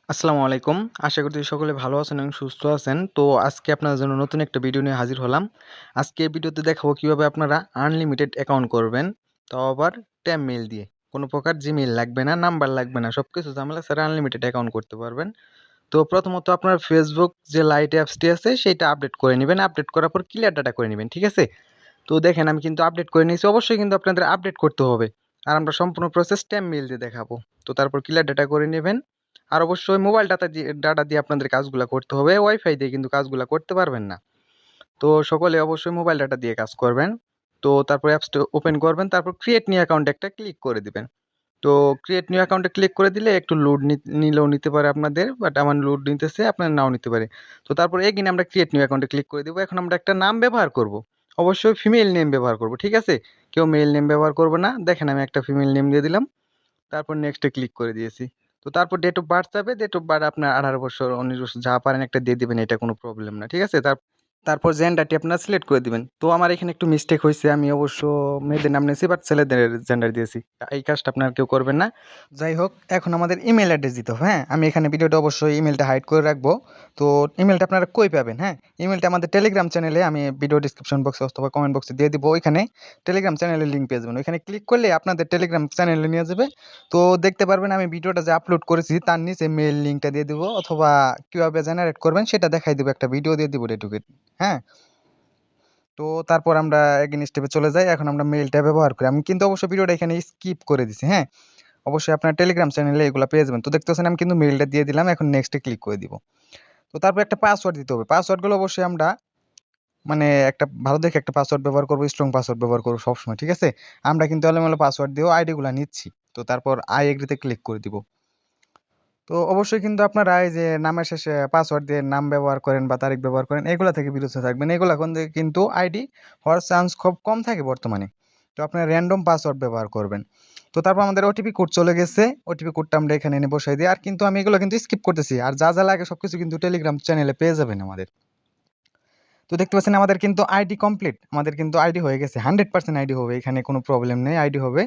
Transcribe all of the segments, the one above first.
আসসালামু আলাইকুম। আশা করছি সকলে ভালো আছেন এবং সুস্থ আছেন। তো আজকে আপনাদের জন্য নতুন একটা ভিডিও নিয়ে হাজির হলাম। আজকে এই ভিডিওতে দেখাবো কিভাবে আপনারা আনলিমিটেড অ্যাকাউন্ট করবেন। তাও আবার ট্যাব মেইল দিয়ে। কোনো প্রকার জিমেইল লাগবে না, নাম্বার লাগবে না। সবকিছু ঝামেলা ছাড়া আনলিমিটেড অ্যাকাউন্ট করতে পারবেন। তো প্রথমত আপনার Facebook যে লাইট অ্যাপসটি আছে সেইটা আপডেট করে নিবেন। আপডেট করার পর ক্লিয়ার ডাটা করে নিবেন। ঠিক আছে? তো দেখেন আমি কিন্তু আপডেট করে নিয়েছি। অবশ্যই কিন্তু আপনাদের আপডেট করতে হবে। আর আমরা সম্পূর্ণ প্রসেস ট্যাব মেইল দিয়ে দেখাবো। তো তারপর ক্লিয়ার ডাটা করে নিবেন। আর অবশ্যই মোবাইল ডাটা দিয়ে আপনাদের কাজগুলা করতে হবে। ওয়াইফাই দিয়ে কিন্তু কাজগুলা করতে পারবেন না। তো সকলে অবশ্যই মোবাইল ডাটা দিয়ে কাজ করবেন। তো তারপর অ্যাপসটা ওপেন করবেন। তারপর ক্রিয়েট নিউ অ্যাকাউন্টে একটা ক্লিক করে দিবেন। তো ক্রিয়েট নিউ অ্যাকাউন্টে ক্লিক করে দিলে একটু লোড নিলেও নিতে পারে আপনাদের, বাট আমার লোড নিতেছে, আপনার নাও নিতে পারে। তো তারপর এগেইন আমরা ক্রিয়েট নিউ অ্যাকাউন্টে ক্লিক করে দিব। এখন আমরা একটা নাম ব্যবহার করব। অবশ্যই ফিমেল নেম ব্যবহার করব। ঠিক আছে? কেউ মেল নেম ব্যবহার করবে না। দেখেন আমি একটা ফিমেল নেম দিয়ে দিলাম। তারপর নেক্সটে ক্লিক করে দিয়েছি। তো তারপর ডেট অফ বার্থ চাবে। ডেট অফ বার্থ আপনার 18 বছর 19 বছর যা পারেন একটা দিয়ে দিবেন। এটা কোনো প্রবলেম না। ঠিক আছে? তারপর জেন্ডারটি আপনারা সিলেক্ট করে দিবেন। তো আমার এখানে একটু মিস্টেক হইছে। আমি অবশ্য মেয়েদের নাম নিয়েছি বাট ছেলেদের জেন্ডার দিয়েছি। এই কাজটা আপনারা কেউ করবেন না। যাই হোক, এখন আমাদের ইমেইল অ্যাড্রেস দিতে হবে, হ্যাঁ? আমি এখানে ভিডিওটা অবশ্যই ইমেইলটা হাইড করে রাখবো। তো ইমেইলটা আপনারা কই পাবেন, হ্যাঁ? ইমেইলটা আমাদের টেলিগ্রাম চ্যানেলে আমি ভিডিও ডেসক্রিপশন বক্সে অথবা কমেন্ট বক্সে দিয়ে দিব। ওইখানে টেলিগ্রাম চ্যানেলের লিঙ্ক পেয়ে যাবেন। ওইখানে ক্লিক করলে আপনাদের টেলিগ্রাম চ্যানেলে নিয়ে যাবে। তো দেখতে পারবেন আমি ভিডিওটা যে আপলোড করেছি তার নিচে মেইল লিঙ্কটা দিয়ে দিব, অথবা কীভাবে জেনারেট করবেন সেটা দেখাই দিব। একটা ভিডিও দিয়ে দিব ডেটুকে, হ্যাঁ? তো তারপর আমরা এগেইন স্টেপে চলে যাই। এখন আমরা মেইলটা ব্যবহার করি। আমি কিন্তু অবশ্যই ভিডিওটা এখানে স্কিপ করে দিছি, হ্যাঁ? অবশ্যই আপনার টেলিগ্রাম চ্যানেলে এগুলা পেয়ে যাবেন। তো দেখতেছেন আমি কিন্তু মেইলটা দিয়ে দিলাম। এখন নেক্সটে ক্লিক করে দিব। তো তারপর একটা পাসওয়ার্ড দিতে হবে। পাসওয়ার্ডগুলো অবশ্যই আমরা মানে একটা ভালো দেখে একটা পাসওয়ার্ড ব্যবহার করব, স্ট্রং পাসওয়ার্ড ব্যবহার করব সবসময়। ঠিক আছে? আমরা কিন্তু এলোমেলো পাসওয়ার্ড দিয়েও আইডিগুলা নিচ্ছি। তো তারপর আই এগ্রি তে ক্লিক করে দিব। তো অবশ্যই কিন্তু আপনারা এই যে নামের শেষে পাসওয়ার্ড দিয়ে নাম ব্যবহার করেন বা তারিখ ব্যবহার করেন, এগুলা থেকে বিরত থাকবেন। এগুলা করলে কিন্তু আইডি হওয়ার চান্স খুব কম থাকে বর্তমানে। তো আপনারা র‍্যান্ডম পাসওয়ার্ড ব্যবহার করবেন। তো তারপর আমাদের ওটিপি কোড চলে গেছে। ওটিপি কোডটা আমরা এখানে এনে বসাই দিই। আর কিন্তু আমি এগুলো কিন্তু স্কিপ করতেছি। আর যা লাগে সবকিছু কিন্তু টেলিগ্রাম চ্যানেলে পেয়ে যাবেন আমাদের। তো দেখতে পাচ্ছেন আমাদের কিন্তু আইডি কমপ্লিট। আমাদের কিন্তু আইডি হয়ে গেছে। 100% আইডি হবে। এখানে কোনো প্রবলেম নেই, আইডি হবে।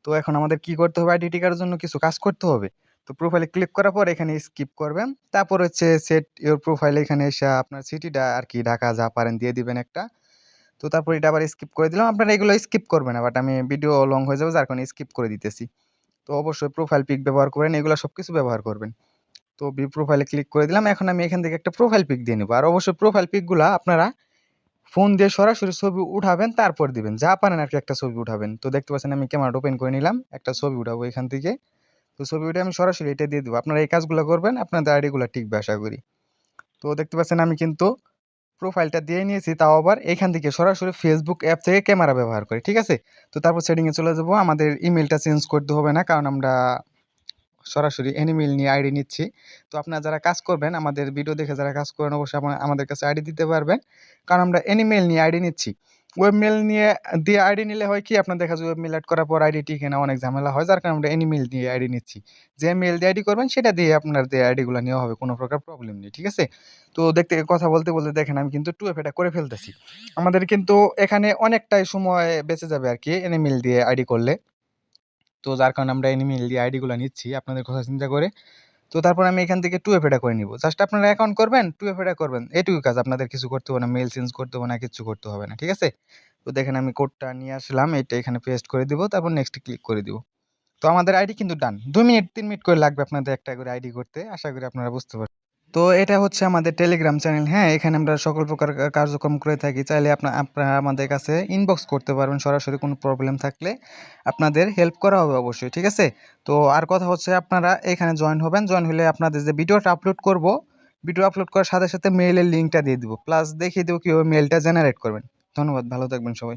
তো এখন আমাদের কি করতে হবে? আইডি টিকার জন্য কিছু কাজ করতে হবে। তো প্রোফাইলে ক্লিক করার পর এখানে স্কিপ করবেন। তারপর হচ্ছে সেট ইওর প্রোফাইল, এখানে এসে আপনার সিটিটা আর কি ঢাকা যা পারেন দিয়ে দিবেন একটা। তো তারপর এটা আবার স্কিপ করে দিলাম। আপনারা এগুলো স্কিপ করবেন না, বাট আমি ভিডিও লং হয়ে যাবে যার কারণে স্কিপ করে দিতেছি। তো অবশ্যই প্রোফাইল পিক ব্যবহার করেন, এগুলো সবকিছু ব্যবহার করবেন। তো প্রোফাইলে ক্লিক করে দিলাম। এখন আমি এখান থেকে একটা প্রোফাইল পিক দিয়ে নেব। আর অবশ্যই প্রোফাইল পিকগুলা আপনারা ফোন দিয়ে সরাসরি ছবি উঠাবেন, তারপর দিবেন। যা পারেন আরকি একটা ছবি উঠাবেন। তো দেখতে পাচ্ছেন আমি ক্যামেরাটা ওপেন করে নিলাম। একটা ছবি উঠাবো এখান থেকে। তো ছবি উঠে আমি সরাসরি এটা দিয়ে দিব। আপনারা এই কাজগুলো করবেন, আপনাদের আইডিগুলা টিকবে আশা করি। তো দেখতে পাচ্ছেন আমি কিন্তু প্রোফাইলটা দিয়ে নিয়েছি, তাও আবার এখান থেকে সরাসরি Facebook অ্যাপ থেকে ক্যামেরা ব্যবহার করি। ঠিক আছে? তো তারপর সেটিংয়ে চলে যাব। আমাদের ইমেইলটা চেঞ্জ করতে হবে না, কারণ আমরা সরাসরি এনিমেল নিয়ে আইডি নিচ্ছি। তো আপনারা যারা কাজ করবেন, আমাদের ভিডিও দেখে যারা কাজ করেন, অবশ্যই আমাদের কাছে আইডি দিতে পারবেন। কারণ আমরা এনিমেল নিয়ে আইডি নিচ্ছি। ওয়েবমেল দিয়ে আইডি নিলে হয় কি, আপনার দেখা যায় ওয়েবমেল এড করার পর আইডি টিকে না, অনেক ঝামেলা হয়। যার কারণে আমরা এনিমেল দিয়ে আইডি নিচ্ছি। যে মেইল দিয়ে আইডি করবেন সেটা দিয়ে আপনাদের আইডিগুলা নেওয়া হবে। কোনো প্রকার প্রবলেম নেই। ঠিক আছে? তো কথা বলতে দেখেন আমি কিন্তু 2FA টা করে ফেলতেছি। আমাদের কিন্তু এখানে অনেকটাই সময় বেঁচে যাবে আরকি এনিমেল দিয়ে আইডি করলে। তো যার কারণে আমরা এনিমেল দিয়ে আইডিগুলা নিচ্ছি আপনাদের কথা চিন্তা করে। তো তারপর আমি এখান থেকে 2FA টা করে নিব। জাস্ট আপনারা অ্যাকাউন্ট করবেন, 2FA টা করবেন। এটুকুই কাজ। আপনাদের কিছু করতে হবে না। মেইল চেঞ্জ করতে হবে না, কিচ্ছু করতে হবে না। ঠিক আছে? তো দেখেন আমি কোডটা নিয়ে আসলাম। এটা এখানে পেস্ট করে দিব। তারপর নেক্সট ক্লিক করে দিব। তো আমাদের আইডি কিন্তু ডান। 2 মিনিট 3 মিনিট করে লাগবে আপনাদের একটা করে আইডি করতে। আশা করি আপনারা বুঝতে পারছেন। তো এটা হচ্ছে আমাদের টেলিগ্রাম চ্যানেল, হ্যাঁ? এখানে আমরা সকল প্রকার কার্যক্রম করে থাকি। চাইলে আপনারা আমাদের কাছে ইনবক্স করতে পারবেন, সরাসরি কোনো প্রবলেম থাকলে আপনাদের হেল্প করা হবে অবশ্যই। ঠিক আছে? তো আর কথা হচ্ছে, আপনারা এখানে জয়েন হবেন। জয়েন হলে আপনাদের যে ভিডিওটা আপলোড করব, ভিডিও আপলোড করার সাথে সাথে মেইলের লিঙ্কটা দিয়ে দিব। প্লাস দেখিয়ে দেব কিভাবে মেইলটা জেনারেট করবেন। ধন্যবাদ। ভালো থাকবেন সবাই।